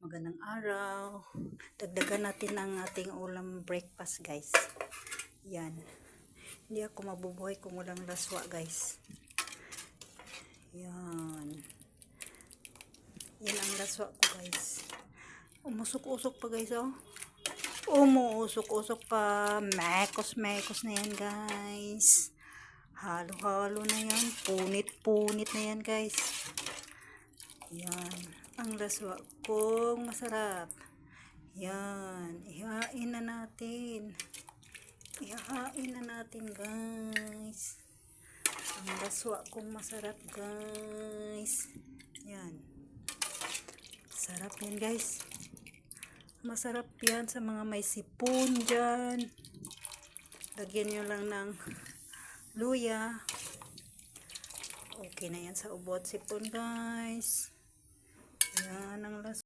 Magandang araw. Dagdagan natin ang ating ulam breakfast, guys. Yan. Hindi ako mabubuhay kung walang laswa, guys. Yan. Yan ang laswa ko, guys. Umusok-usok pa, guys, oh. Umuusok-usok pa. Mekos-mekos na yan, guys. Halo-halo na yan. Punit-punit na yan, guys. Yan. Ang laswa kong masarap. Yan. Ihain na natin. Ihain na natin, guys. Ang laswa kong masarap, guys. Yan. Sarap yan, guys. Masarap yan sa mga may sipon dyan. Lagyan nyo lang ng luya. Okay na yan sa ubot sipon, guys. Yan ang laswa.